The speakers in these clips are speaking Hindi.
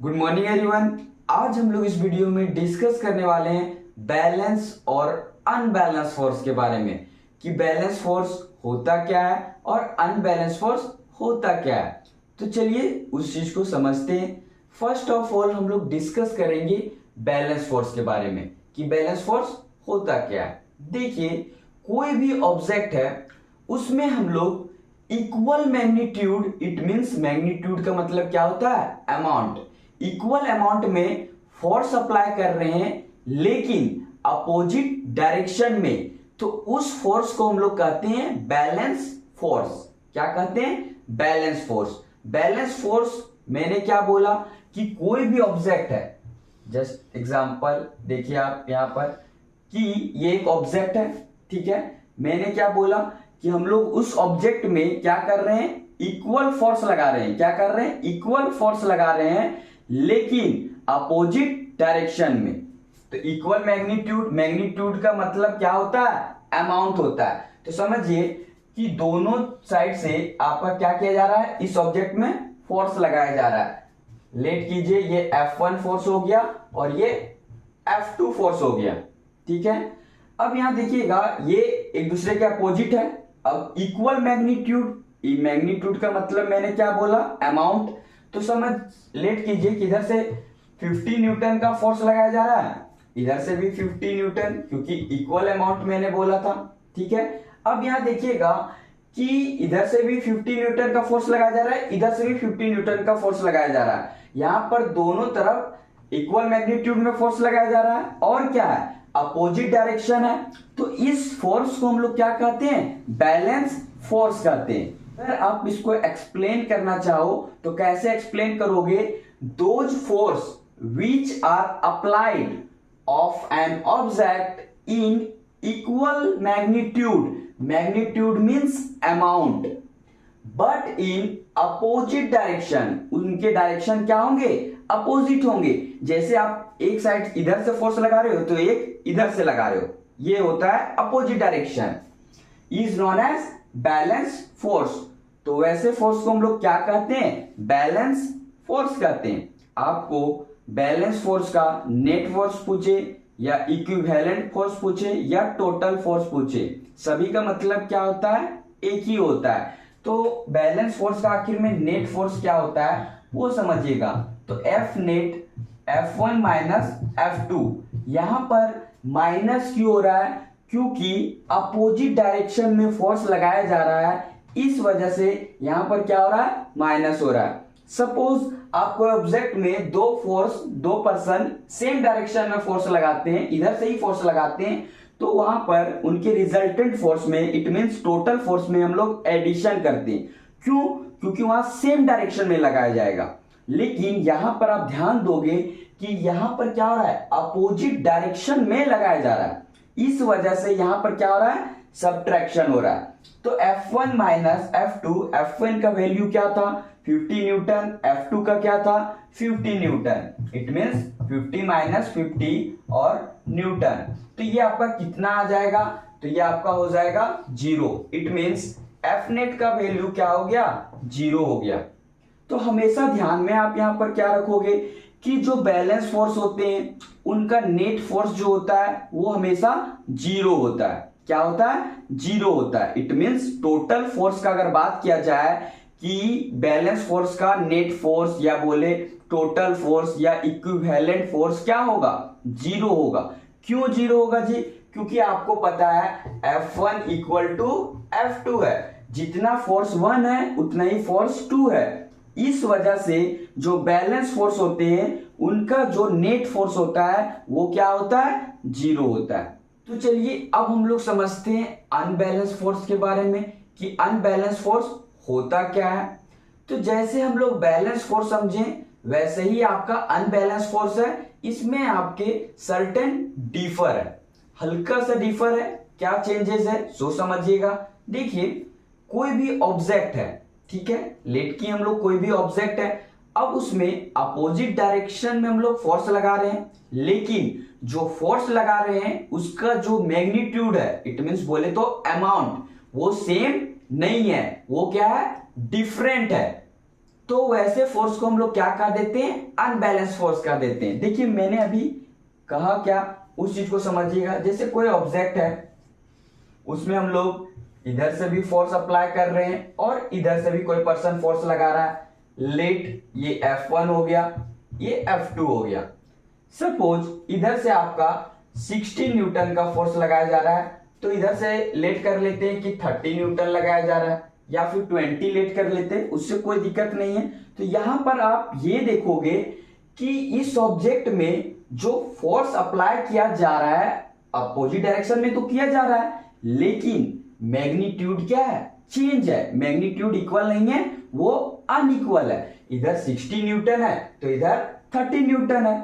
Good morning everyone. आज हम लोग इस वीडियो में डिस्कस करने वाले हैं बैलेंस और अनबैलेंस फोर्स के बारे में कि बैलेंस फोर्स होता क्या है और अनबैलेंस फोर्स होता क्या है। तो चलिए उस चीज को समझते हैं। फर्स्ट ऑफ ऑल हम लोग डिस्कस करेंगे बैलेंस फोर्स के बारे में कि बैलेंस फोर्स होता क्या है। देखिए, कोई भी ऑब्जेक्ट है उसमें हम लोग equal magnitude, it means magnitude का मतलब क्या होता है, अमाउंट, इक्वल अमाउंट में फोर्स अप्लाई कर रहे हैं लेकिन अपोजिट डायरेक्शन में, तो उस फोर्स को हम लोग कहते हैं बैलेंस फोर्स। क्या कहते हैं? Balance force. बैलेंस फोर्स मैंने क्या बोला कि कोई भी ऑब्जेक्ट है, जस्ट एग्जांपल देखिए आप यहां पर कि ये एक ऑब्जेक्ट है, ठीक है। मैंने क्या बोला कि हम लोग उस ऑब्जेक्ट में क्या कर रहे हैं, इक्वल फोर्स लगा रहे हैं। क्या कर रहे हैं? इक्वल फोर्स लगा रहे हैं लेकिन अपोजिट डायरेक्शन में। तो इक्वल मैग्नीट्यूड, मैग्नीट्यूड का मतलब क्या होता है, अमाउंट होता है। तो समझिए कि दोनों साइड से आपका क्या किया जा रहा है, इस ऑब्जेक्ट में फोर्स लगाया जा रहा है। लेट कीजिए, ये F1 फोर्स हो गया और ये F2 फोर्स हो गया, ठीक है। अब यहां देखिएगा ये एक दूसरे के अपोजिट है। अब इक्वल मैग्नीट्यूड, मैग्नीट्यूड का मतलब मैंने क्या बोला, अमाउंट। तो समझ लेट कीजिए कि इधर से 50 न्यूटन का फोर्स लगाया जा रहा है, इधर से भी 50 न्यूटन, क्योंकि इक्वल अमाउंट मैंने बोला था, ठीक है। अब यहां देखिएगा कि इधर से भी 50 न्यूटन का फोर्स लगाया जा रहा है, इधर से भी 50 न्यूटन का फोर्स लगाया जा रहा है। यहां पर दोनों तरफ इक्वल मैग्नीट्यूड में फोर्स लगाया जा रहा है और क्या है, अपोजिट डायरेक्शन है। तो इस फोर्स को हम लोग क्या कहते हैं, बैलेंस फोर्स कहते हैं। अगर आप इसको एक्सप्लेन करना चाहो तो कैसे एक्सप्लेन करोगे, those force which are applied of an object in equal magnitude, magnitude means amount, but in opposite direction, उनके डायरेक्शन क्या होंगे, अपोजिट होंगे। जैसे आप एक साइड इधर से फोर्स लगा रहे हो तो एक इधर से लगा रहे हो, ये होता है opposite direction, is known as balance force. तो वैसे फोर्स को हम लोग क्या कहते हैं, बैलेंस फोर्स कहते हैं। आपको बैलेंस फोर्स का नेट फोर्स पूछे या इक्विवेलेंट फोर्स पूछे या टोटल फोर्स पूछे, सभी का मतलब क्या होता है, एक ही होता है। तो बैलेंस फोर्स का आखिर में नेट फोर्स क्या होता है वो समझिएगा। तो F net F1 minus F2, यहां पर माइनस क्यों हो रहा है, क्योंकि अपोजिट डायरेक्शन में फोर्स लगाया जा रहा है, इस वजह से यहां पर क्या हो रहा है, माइनस हो रहा है। सपोज आपको ऑब्जेक्ट में दो पर्सन सेम डायरेक्शन में फोर्स लगाते हैं, इधर से ही फोर्स लगाते हैं, तो वहां पर उनके रिजल्टेंट फोर्स में, इट मींस टोटल फोर्स में हम लोग एडिशन करते हैं। क्यों? क्योंकि वहां सेम डायरेक्शन में लगाया जाएगा। लेकिन यहां पर आप ध्यान दोगे कि यहां पर क्या हो रहा है, अपोजिट डायरेक्शन में लगाया जा रहा है, इस वजह से यहां पर क्या हो रहा है, सब्ट्रैक्शन हो रहा है। तो F1 माइनस F2, F1 का वैल्यू क्या था, 50 न्यूटन, F2 का क्या था, 50 न्यूटन, इट मींस 50 माइनस 50 और न्यूटन। तो ये आपका कितना आ जाएगा, तो ये आपका हो जाएगा 0, इट मींस F नेट का वैल्यू क्या हो गया, 0 हो गया। तो हमेशा ध्यान में आप यहां पर क्या रखोगे कि जो बैलेंस फोर्स होते हैं उनका नेट फोर्स जो होता है वो हमेशा 0 होता है। क्या होता है, 0 होता है। इट मींस टोटल फोर्स का अगर बात किया जाए कि बैलेंस फोर्स का नेट फोर्स या बोले टोटल फोर्स या इक्विवेलेंट फोर्स क्या होगा, 0 होगा। क्यों 0 होगा जी, क्योंकि आपको पता है F1 इक्वल टू F2 है, जितना फोर्स 1 है उतना ही फोर्स 2 है। इस वजह से जो बैलेंस फोर्स होते हैं उनका जो नेट फोर्स होता है वो क्या होता है, 0 होता है। तो चलिए अब हम लोग समझते हैं अनबैलेंस फोर्स के बारे में कि अनबैलेंस फोर्स होता क्या है। तो जैसे हम लोग बैलेंस फोर्स समझे वैसे ही आपका अनबैलेंस फोर्स है, इसमें आपके सर्टेन डिफर है, हल्का सा डिफर है। क्या चेंजेस है सो समझिएगा। देखिए, कोई भी ऑब्जेक्ट है, ठीक है, लेट की हम लोग कोई भी ऑब्जेक्ट है, अब उसमें अपोजिट डायरेक्शन में हम लोग फोर्स लगा रहे हैं, लेकिन जो फोर्स लगा रहे हैं उसका जो मैग्नीट्यूड है, इट मींस बोले तो अमाउंट, वो सेम नहीं है, वो क्या है, डिफरेंट है। तो वैसे फोर्स को हम लोग क्या कह देते हैं, अनबैलेंस फोर्स कह देते हैं। देखिए मैंने अभी कहा क्या, उस चीज को समझिएगा। जैसे कोई ऑब्जेक्ट है, उसमें हम लोग इधर से भी फोर्स अप्लाई कर रहे हैं और इधर से भी कोई पर्सन फोर्स लगा रहा है। लेट ये F1 हो गया, ये F2 हो गया। सपोज इधर से आपका 60 न्यूटन का फोर्स लगाया जा रहा है, तो इधर से लेट कर लेते हैं कि 30 न्यूटन लगाया जा रहा है, या फिर 20 लेट कर लेते हैं, उससे कोई दिक्कत नहीं है। तो यहां पर आप ये देखोगे कि इस ऑब्जेक्ट में जो फोर्स अप्लाई किया जा रहा है अपोजिट डायरेक्शन में तो किया जा रहा है, लेकिन मैग्नीट्यूड क्या है, चेंज है। मैग्नीट्यूड इक्वल नहीं है, वो अनइक्वल है। इधर 60 न्यूटन है तो इधर 30 न्यूटन है,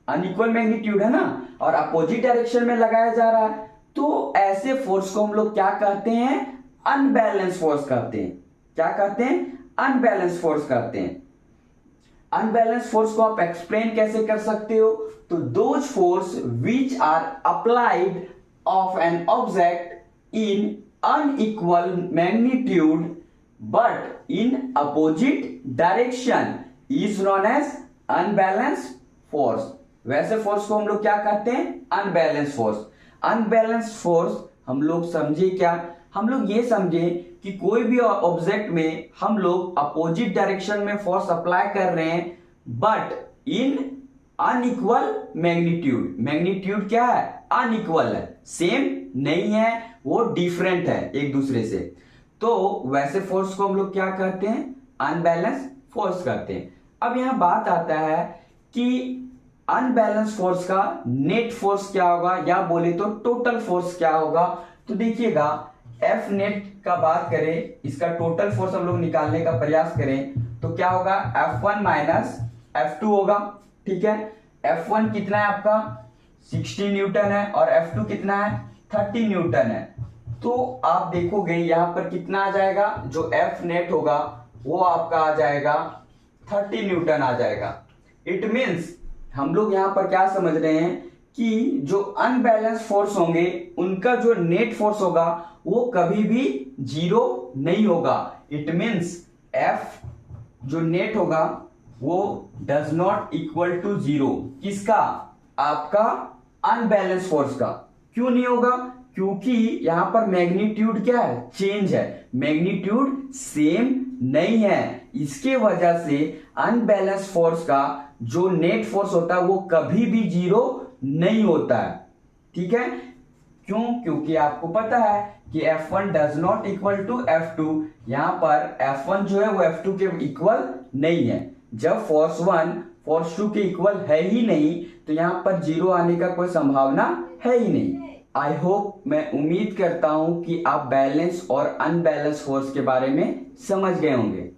अनइक्वल मैग्नीट्यूड है ना, और अपोजिट डायरेक्शन में लगाया जा रहा है। तो ऐसे फोर्स को हम लोग क्या कहते हैं, अनबैलेंस फोर्स कहते हैं। क्या कहते हैं, अनबैलेंस फोर्स कहते हैं। अनबैलेंस फोर्स को आप एक्सप्लेन कैसे कर सकते हो, तो those force which are applied of an object in unequal magnitude but in opposite direction is known as unbalanced force। वैसे फोर्स को हम लोग क्या कहते हैं, अनबैलेंस फोर्स। अनबैलेंस फोर्स हम लोग समझे क्या, हम लोग ये समझे कि कोई भी ऑब्जेक्ट में हम लोग अपोजिट डायरेक्शन में फोर्स अप्लाई कर रहे हैं, but in unequal magnitude. Magnitude क्या है, अनइक्वल है, सेम नहीं है, वो डिफरेंट है एक दूसरे से। तो वैसे फोर्स को हम लोग क्या कहते हैं, अनबैलेंस फोर्स कहते हैं। अब यहां बात आता है कि अनबैलेंस फोर्स का नेट फोर्स क्या होगा, या बोले तो टोटल फोर्स क्या होगा। तो देखिएगा एफ नेट का बात करें, इसका टोटल फोर्स हम लोग निकालने का प्रयास करें तो क्या होगा, F1 माइनस F2 होगा। ठीक है, F1 कितना है आपका 60 न्यूटन है और F2 कितना है 30 न्यूटन है। तो आप देखोगे यहां पर कितना आ जाएगा, जो F नेट होगा वो आपका आ जाएगा 30 न्यूटन आ जाएगा। इट मीन्स हम लोग यहां पर क्या समझ रहे हैं कि जो अनबैलेंस फोर्स होंगे उनका जो नेट फोर्स होगा वो कभी भी जीरो नहीं होगा। इट मीन्स F जो नेट होगा वो does not equal to zero. किसका, आपका अनबैलेंस फोर्स का। क्यों नहीं होगा, क्योंकि यहां पर मैग्नीट्यूड क्या है, चेंज है, मैग्नीट्यूड सेम नहीं है। इसके वजह से अनबैलेंस फोर्स का जो नेट फोर्स होता है वो कभी भी जीरो नहीं होता है। ठीक है, क्यों, क्योंकि आपको पता है कि F1 does not equal to F2। यहां पर F1 जो है वो F2 के इक्वल नहीं है। जब फोर्स 1 फोर्स 2 के इक्वल है ही नहीं तो यहां पर जीरो आने का कोई संभावना है ही नहीं। आई होप, मैं उम्मीद करता हूं कि आप बैलेंस और अनबैलेंस फोर्स के बारे में समझ गए होंगे।